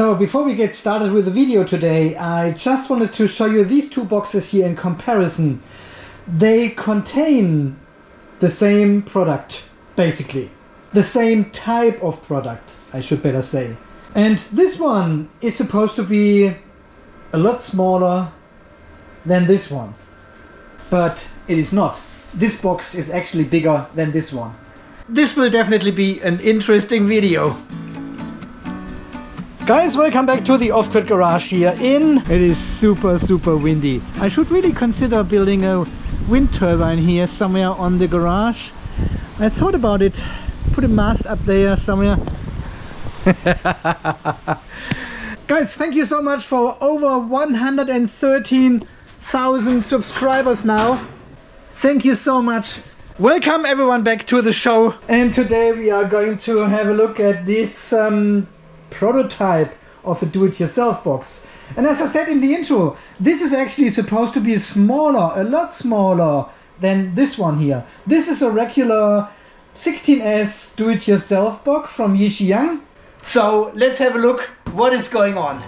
So before we get started with the video today, I just wanted to show you these two boxes here in comparison. They contain the same product, basically. The same type of product, I should better say. And this one is supposed to be a lot smaller than this one. But it is not. This box is actually bigger than this one. This will definitely be an interesting video. Guys, welcome back to the off-grid garage here it is super windy. I should really consider building a wind turbine here somewhere on the garage. I thought about it, put a mast up there somewhere. Guys, thank you so much for over 113,000 subscribers now. Thank you so much. Welcome everyone back to the show. And today we are going to have a look at this prototype of a do-it-yourself box. And as I said in the intro, this is actually supposed to be smaller, a lot smaller than this one here. This is a regular 16S do-it-yourself box from Yixiang. So let's have a look what is going on.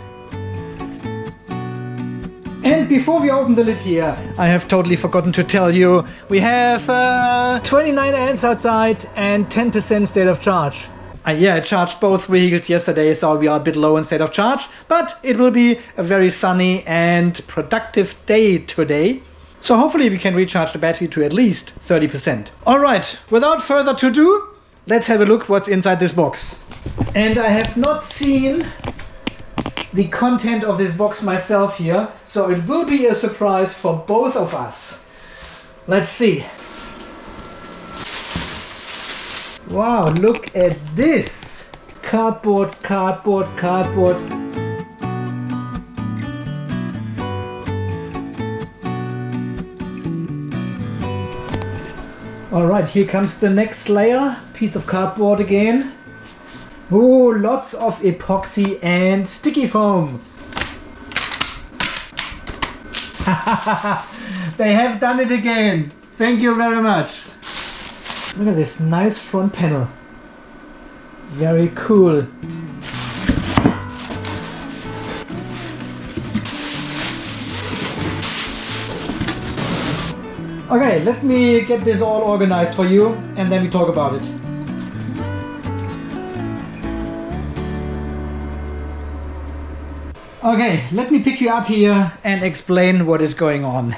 And before we open the lid here, I have totally forgotten to tell you, we have 29 amps outside and 10% state of charge. I charged both vehicles yesterday, so we are a bit low in state of charge, but it will be a very sunny and productive day today. So hopefully we can recharge the battery to at least 30%. Alright, without further ado, let's have a look what's inside this box. And I have not seen the content of this box myself here, so it will be a surprise for both of us. Let's see. Wow, look at this! Cardboard. Alright, here comes the next layer. Piece of cardboard again. Oh, lots of epoxy and sticky foam. They have done it again. Thank you very much. Look at this nice front panel. Very cool. Okay, let me get this all organized for you and then we talk about it. Okay, let me pick you up here and explain what is going on.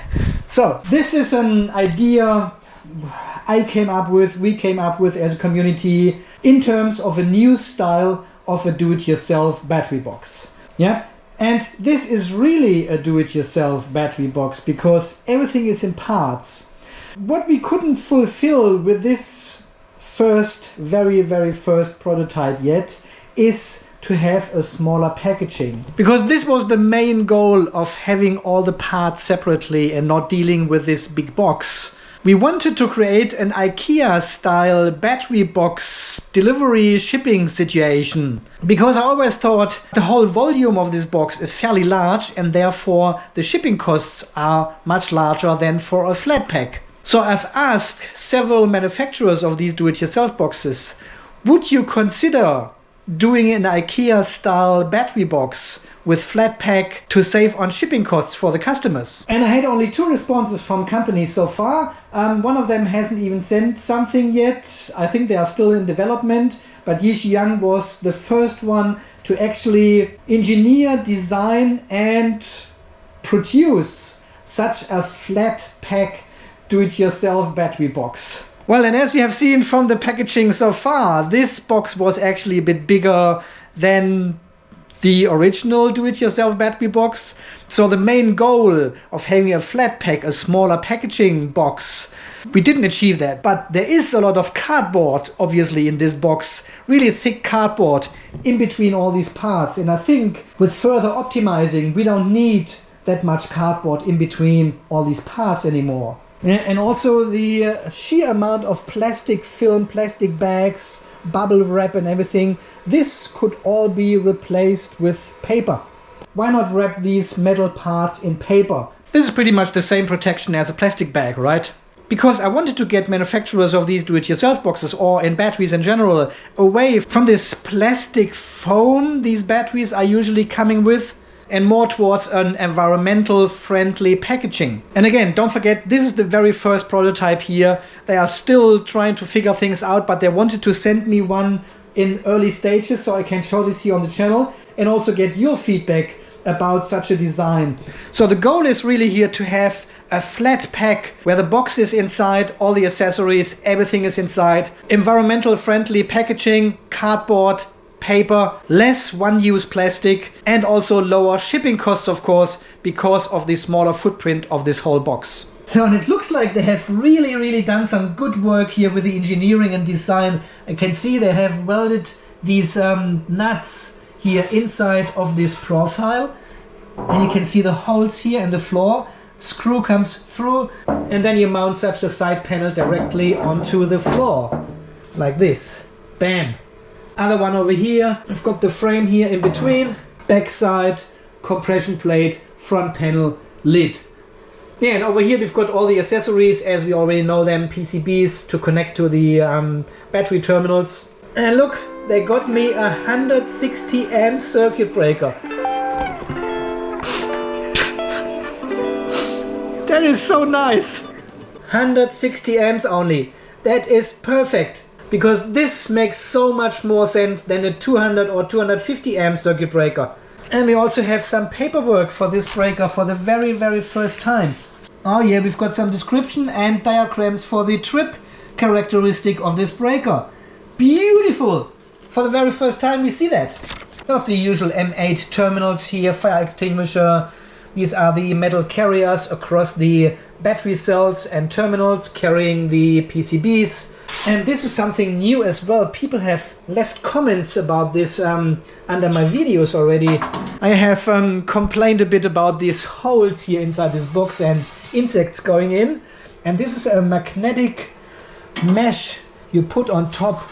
So, this is an idea we came up with as a community in terms of a new style of a do-it-yourself battery box. Yeah, and this is really a do-it-yourself battery box because everything is in parts. What we couldn't fulfill with this very first prototype yet is to have a smaller packaging. Because this was the main goal of having all the parts separately and not dealing with this big box. We wanted to create an Ikea style battery box delivery shipping situation. Because I always thought the whole volume of this box is fairly large and therefore the shipping costs are much larger than for a flat pack. So I've asked several manufacturers of these do-it-yourself boxes, would you consider doing an Ikea style battery box with flat pack to save on shipping costs for the customers? And I had only 2 responses from companies so far. One of them hasn't even sent something yet. I think they are still in development, but Yixiang was the first one to actually engineer, design and produce such a flat pack do-it-yourself battery box. Well, and as we have seen from the packaging so far, this box was actually a bit bigger than the original do-it-yourself battery box. So the main goal of having a flat pack, a smaller packaging box, we didn't achieve that. But there is a lot of cardboard, obviously, in this box. Really thick cardboard in between all these parts. And I think with further optimizing, we don't need that much cardboard in between all these parts anymore. And also the sheer amount of plastic film, plastic bags, bubble wrap and everything, this could all be replaced with paper. Why not wrap these metal parts in paper? This is pretty much the same protection as a plastic bag, right? because I wanted to get manufacturers of these do-it-yourself boxes, or in batteries in general, away from this plastic foam these batteries are usually coming with, and more towards an environmental friendly packaging. And again, don't forget, this is the very first prototype here. They are still trying to figure things out, but they wanted to send me one in early stages so I can show this here on the channel and also get your feedback about such a design. So the goal is really here to have a flat pack where the box is inside, all the accessories, everything is inside, environmental friendly packaging, cardboard, paper, less one-use plastic, and also lower shipping costs, of course, because of the smaller footprint of this whole box. So, and it looks like they have really done some good work here with the engineering and design. I can see they have welded these nuts here inside of this profile, and you can see the holes here in the floor. Screw comes through, and then you mount such a side panel directly onto the floor, like this. Bam! Other one over here. I've got the frame here in between, backside, compression plate, front panel, lid. Yeah, and over here we've got all the accessories as we already know them, PCBs to connect to the battery terminals. And look, they got me a 160 amp circuit breaker. That is so nice. 160 amps only. That is perfect. Because this makes so much more sense than a 200 or 250 amp circuit breaker. And we also have some paperwork for this breaker for the very first time. Oh yeah, we've got some description and diagrams for the trip characteristic of this breaker. Beautiful! For the very first time we see that. Not the usual M8 terminals here, fire extinguisher. These are the metal carriers across the battery cells and terminals carrying the PCBs. And this is something new as well. People have left comments about this under my videos already. I have complained a bit about these holes here inside this box and insects going in. And this is a magnetic mesh you put on top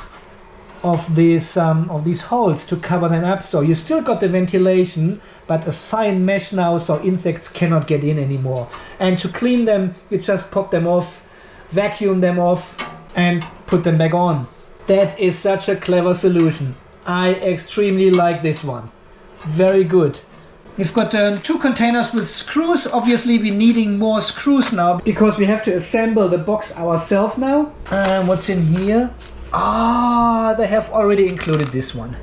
of these holes to cover them up. So you still got the ventilation, but a fine mesh now so insects cannot get in anymore. And to clean them, you just pop them off, vacuum them off, and put them back on. That is such a clever solution. I extremely like this one. Very good. We've got 2 containers with screws. Obviously we're needing more screws now because we have to assemble the box ourselves now. What's in here? Ah, they have already included this one.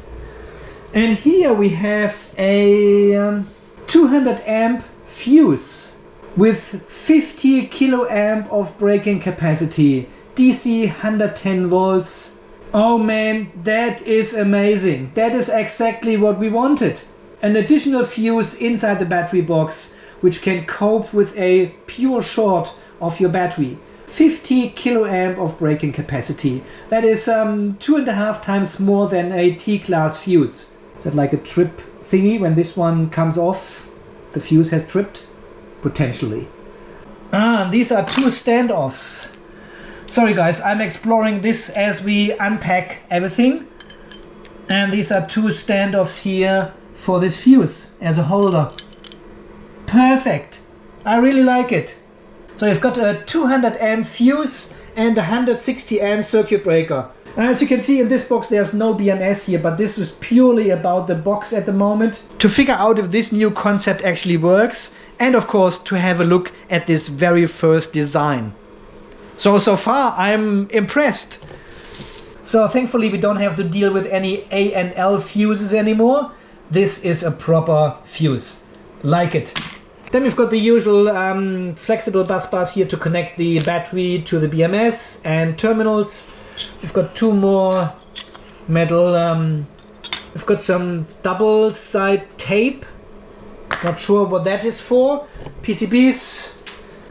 And here we have a 200 amp fuse with 50 kiloamp of breaking capacity. DC 110 volts. Oh man, that is amazing. That is exactly what we wanted. An additional fuse inside the battery box which can cope with a pure short of your battery. 50 kiloamp of breaking capacity. That is 2.5 times more than a T-class fuse. Is that like a trip thingy? When this one comes off, the fuse has tripped? Potentially. These are 2 standoffs. Sorry guys, I'm exploring this as we unpack everything. And these are 2 standoffs here for this fuse as a holder. Perfect. I really like it. So you've got a 200 amp fuse and a 160 amp circuit breaker. As you can see in this box there's no BMS here, but this is purely about the box at the moment. To figure out if this new concept actually works, and of course to have a look at this very first design. So far I'm impressed. So thankfully we don't have to deal with any A and L fuses anymore. This is a proper fuse. Like it. Then we've got the usual flexible bus bars here to connect the battery to the BMS and terminals. We've got 2 more metal. We've got some double side tape. Not sure what that is for. PCBs.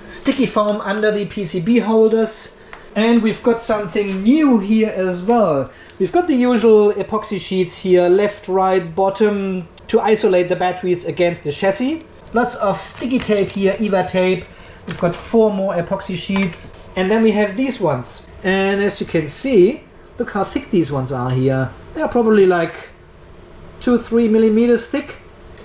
Sticky foam under the PCB holders, and we've got something new here as well. We've got the usual epoxy sheets here, left, right, bottom, to isolate the batteries against the chassis. Lots of sticky tape here, EVA tape. We've got 4 more epoxy sheets, and then we have these ones. And as you can see, look how thick these ones are here. They're probably like 2-3 millimeters thick.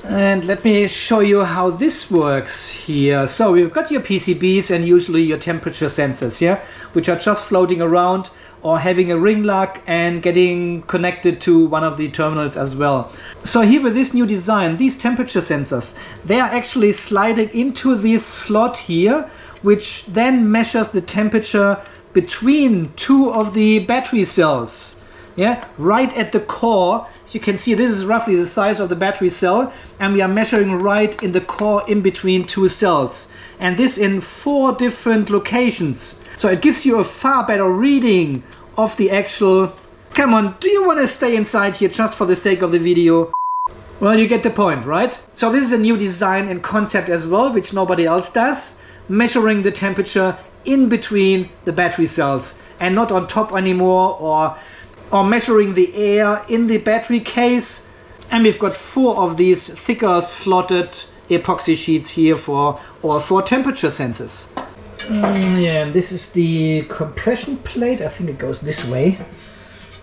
And let me show you how this works here. So we've got your PCBs and usually your temperature sensors, yeah, which are just floating around or having a ring lock and getting connected to one of the terminals as well. So here with this new design, these temperature sensors, they are actually sliding into this slot here, which then measures the temperature between two of the battery cells. Yeah, right at the core. So you can see this is roughly the size of the battery cell, and we are measuring right in the core in between two cells, and this in 4 different locations. So it gives you a far better reading of the actual... Come on, do you want to stay inside here just for the sake of the video? Well, you get the point, right? So this is a new design and concept as well, which nobody else does, measuring the temperature in between the battery cells and not on top anymore, or measuring the air in the battery case. And we've got 4 of these thicker slotted epoxy sheets here for all 4 temperature sensors. Yeah, and this is the compression plate. I think it goes this way.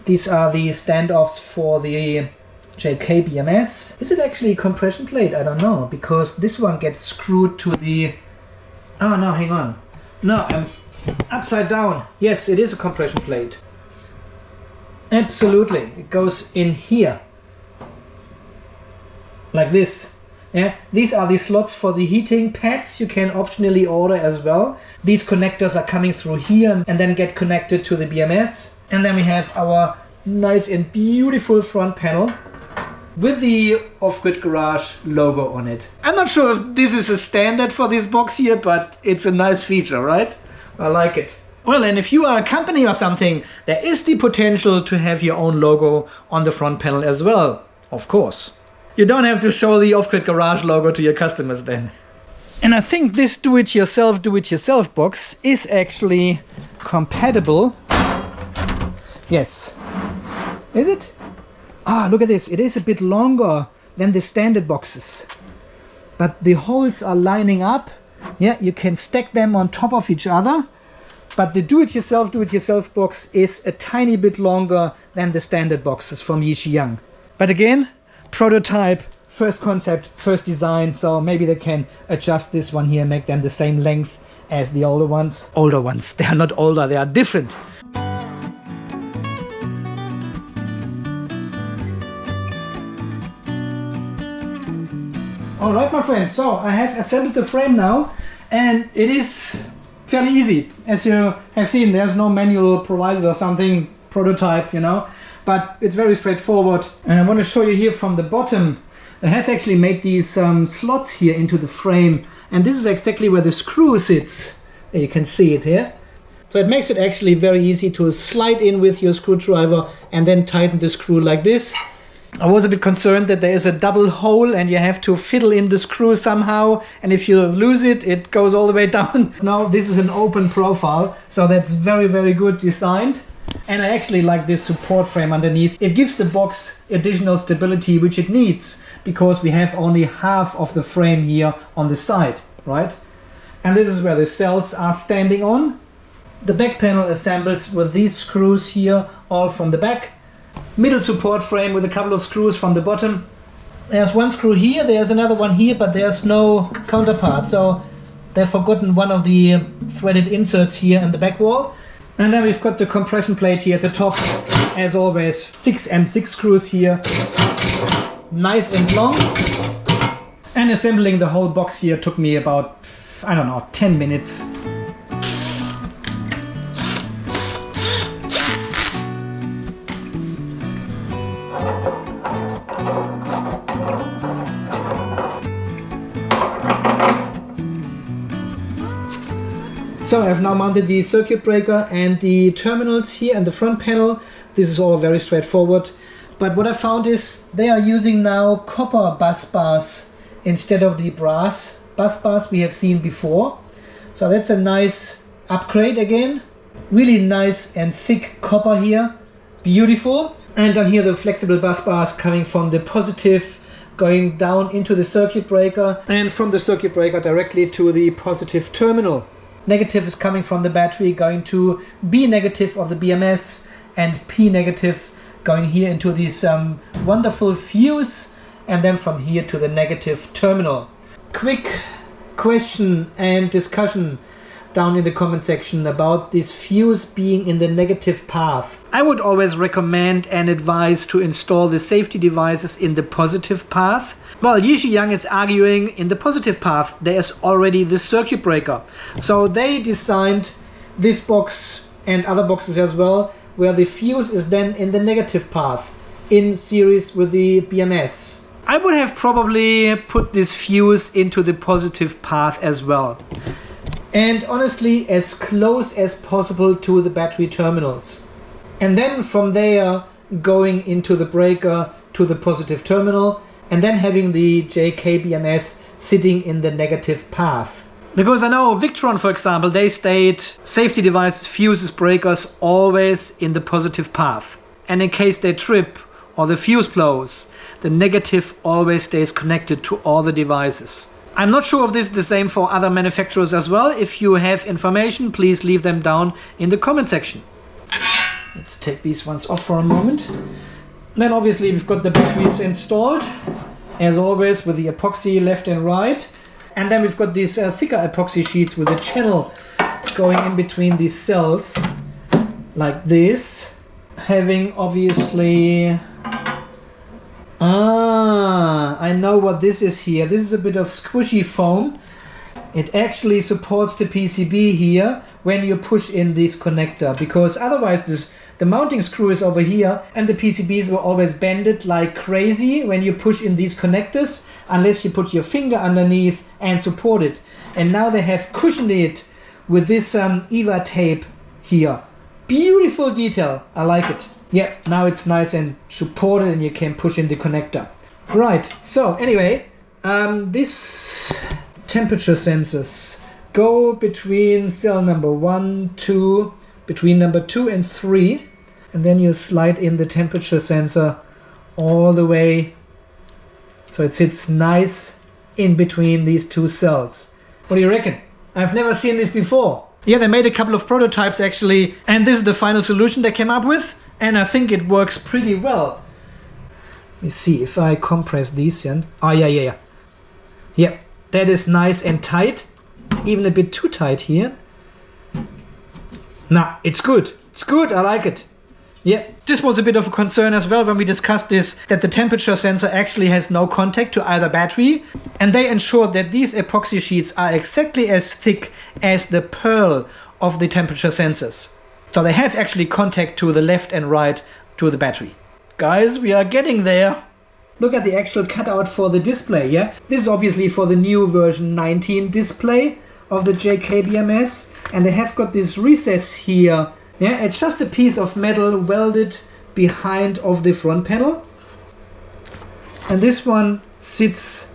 These are the standoffs for the JK BMS. Is it actually a compression plate? I don't know, because this one gets screwed to the... Oh no, hang on. No, I'm upside down. Yes, it is a compression plate. Absolutely, it goes in here, like this. Yeah, these are the slots for the heating pads. You can optionally order as well. These connectors are coming through here and then get connected to the BMS. And then we have our nice and beautiful front panel with the Off-Grid Garage logo on it. I'm not sure if this is a standard for this box here, but it's a nice feature, right? I like it. Well, and if you are a company or something, there is the potential to have your own logo on the front panel as well, of course. You don't have to show the Off-Grid Garage logo to your customers then. And I think this do-it-yourself box is actually compatible. Yes. Is it? Ah, look at this. It is a bit longer than the standard boxes. But the holes are lining up. Yeah, you can stack them on top of each other. But the do-it-yourself box is a tiny bit longer than the standard boxes from Yixiang. But again, prototype, first concept, first design, so maybe they can adjust this one here, make them the same length as the older ones. Older ones, they are not older, they are different. Alright my friends, so I have assembled the frame now, and it is fairly easy. As you have seen, there's no manual provided or something, prototype, you know, but it's very straightforward. And I want to show you here from the bottom, I have actually made these slots here into the frame, and this is exactly where the screw sits. You can see it here. So it makes it actually very easy to slide in with your screwdriver and then tighten the screw like this. I was a bit concerned that there is a double hole and you have to fiddle in the screw somehow, and if you lose it, it goes all the way down. Now this is an open profile, so that's very, very good designed. And I actually like this support frame underneath. It gives the box additional stability, which it needs, because we have only half of the frame here on the side, right? And this is where the cells are standing on. The back panel assembles with these screws here, all from the back. Middle support frame with a couple of screws from the bottom. There's one screw here, there's another one here, but there's no counterpart, so they've forgotten one of the threaded inserts here in the back wall. And then we've got the compression plate here at the top, as always, 6 M6 screws here, nice and long. And assembling the whole box here took me about, I don't know, 10 minutes. So I've now mounted the circuit breaker and the terminals here and the front panel. This is all very straightforward. But what I found is they are using now copper bus bars instead of the brass bus bars we have seen before. So that's a nice upgrade again. Really nice and thick copper here. Beautiful. And down here the flexible bus bars coming from the positive going down into the circuit breaker, and from the circuit breaker directly to the positive terminal. Negative is coming from the battery going to B negative of the BMS, and P negative going here into this wonderful fuse and then from here to the negative terminal. Quick question and discussion down in the comment section about this fuse being in the negative path. I would always recommend and advise to install the safety devices in the positive path. Well, Yixiang is arguing in the positive path there is already the circuit breaker. So they designed this box and other boxes as well, where the fuse is then in the negative path in series with the BMS. I would have probably put this fuse into the positive path as well. And honestly, as close as possible to the battery terminals. And then from there, going into the breaker to the positive terminal, and then having the JK BMS sitting in the negative path. Because I know Victron, for example, they state safety devices, fuses, breakers always in the positive path. And in case they trip or the fuse blows, the negative always stays connected to all the devices. I'm not sure if this is the same for other manufacturers as well. If you have information, please leave them down in the comment section. Let's take these ones off for a moment. Then obviously we've got the batteries installed, as always, with the epoxy left and right. And then we've got these thicker epoxy sheets with a channel going in between these cells, like this. Having obviously... I know what this is here. This is a bit of squishy foam. It actually supports the PCB here when you push in this connector, because otherwise the mounting screw is over here and the PCBs will always bend it like crazy when you push in these connectors, unless you put your finger underneath and support it. And now they have cushioned it with this EVA tape here. Beautiful detail. I like it. Yeah, now it's nice and supported and you can push in the connector. Right, so anyway, these temperature sensors go between cell number 1, 2, between number 2 and 3, and then you slide in the temperature sensor all the way so it sits nice in between these two cells. What do you reckon? I've never seen this before. Yeah, they made a couple of prototypes actually, and this is the final solution they came up with. And I think it works pretty well. Let me see if I compress these in. Oh, yeah. Yeah, that is nice and tight. Even a bit too tight here. Nah, it's good. It's good, I like it. Yeah, this was a bit of a concern as well when we discussed this, that the temperature sensor actually has no contact to either battery. And they ensured that these epoxy sheets are exactly as thick as the pearl of the temperature sensors. So they have actually contact to the left and right to the battery. Guys, we are getting there. Look at the actual cutout for the display, yeah? This is obviously for the new version 19 display of the JK BMS. And they have got this recess here. Yeah, it's just a piece of metal welded behind of the front panel. And this one sits...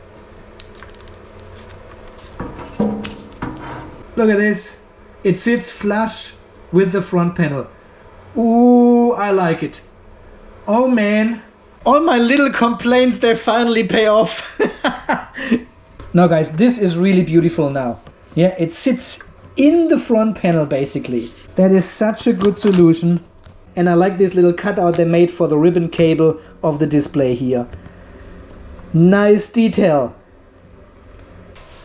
Look at this. It sits flush with the front panel. Ooh, I like it. Oh man, all my little complaints, they finally pay off. Now guys, this is really beautiful now. Yeah, it sits in the front panel basically. That is such a good solution. And I like this little cutout they made for the ribbon cable of the display here. Nice detail.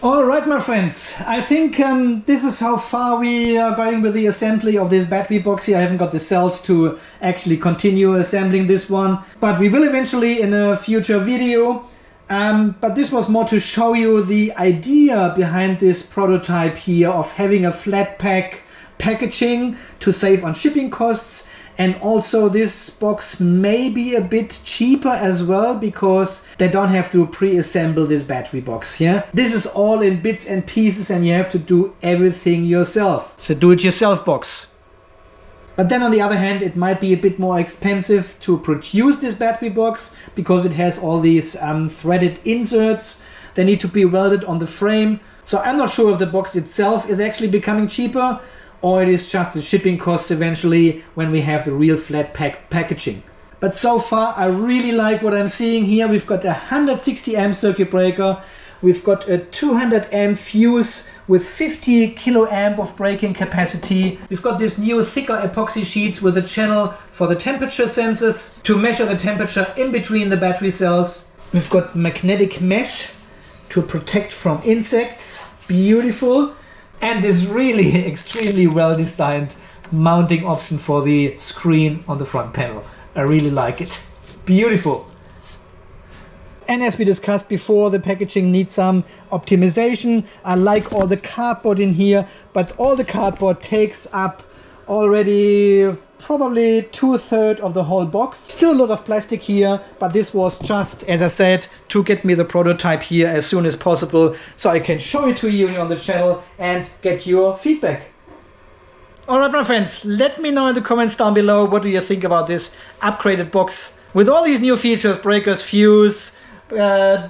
Alright my friends, I think this is how far we are going with the assembly of this battery box here. I haven't got the cells to actually continue assembling this one, but we will eventually in a future video. But this was more to show you the idea behind this prototype here of having a flat pack packaging to save on shipping costs. And also this box may be a bit cheaper as well because they don't have to pre-assemble this battery box, yeah? This is all in bits and pieces and you have to do everything yourself. So do it yourself box. But then on the other hand, it might be a bit more expensive to produce this battery box because it has all these threaded inserts. They need to be welded on the frame. So I'm not sure if the box itself is actually becoming cheaper, or it is just the shipping costs eventually when we have the real flat pack packaging. But so far I really like what I'm seeing here. We've got a 160 amp circuit breaker, we've got a 200 amp fuse with 50 kilo amp of breaking capacity. We've got this new thicker epoxy sheets with a channel for the temperature sensors to measure the temperature in between the battery cells. We've got magnetic mesh to protect from insects. Beautiful. And this really extremely well designed mounting option for the screen on the front panel. I really like it. Beautiful. And as we discussed before, the packaging needs some optimization. I like all the cardboard in here, but all the cardboard takes up already probably 2/3 of the whole box. Still a lot of plastic here, but this was just, as I said, to get me the prototype here as soon as possible so I can show it to you here on the channel and get your feedback. Alright my friends, let me know in the comments down below what do you think about this upgraded box with all these new features, breakers, fuse,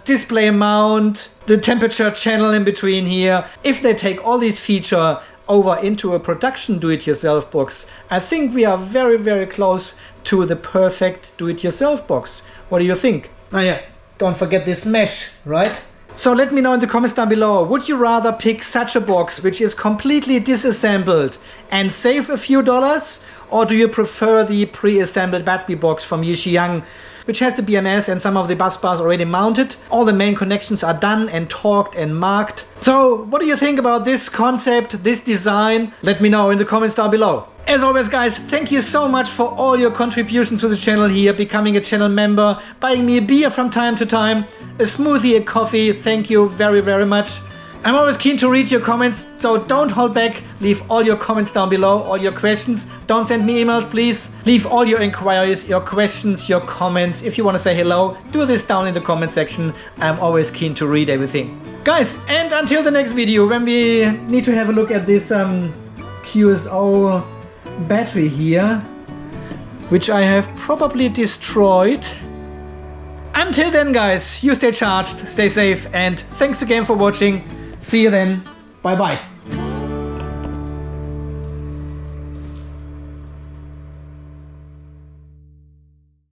display mount, the temperature channel in between here. If they take all these features over into a production do-it-yourself box, I think we are very, very close to the perfect do-it-yourself box. What do you think? Oh yeah, don't forget this mesh, right? So let me know in the comments down below, would you rather pick such a box which is completely disassembled and save a few dollars? Or do you prefer the pre-assembled battery box from Yixiang, which has the BMS and some of the bus bars already mounted? All the main connections are done and torqued and marked. So what do you think about this concept, this design? Let me know in the comments down below. As always guys, thank you so much for all your contributions to the channel here, becoming a channel member, buying me a beer from time to time, a smoothie, a coffee. Thank you very, very much. I'm always keen to read your comments, so don't hold back. Leave all your comments down below, all your questions. Don't send me emails, please. Leave all your inquiries, your questions, your comments. If you want to say hello, do this down in the comment section. I'm always keen to read everything. Guys, and until the next video, when we need to have a look at this QSO battery here, which I have probably destroyed. Until then guys, you stay charged, stay safe, and thanks again for watching. See you then. Bye bye.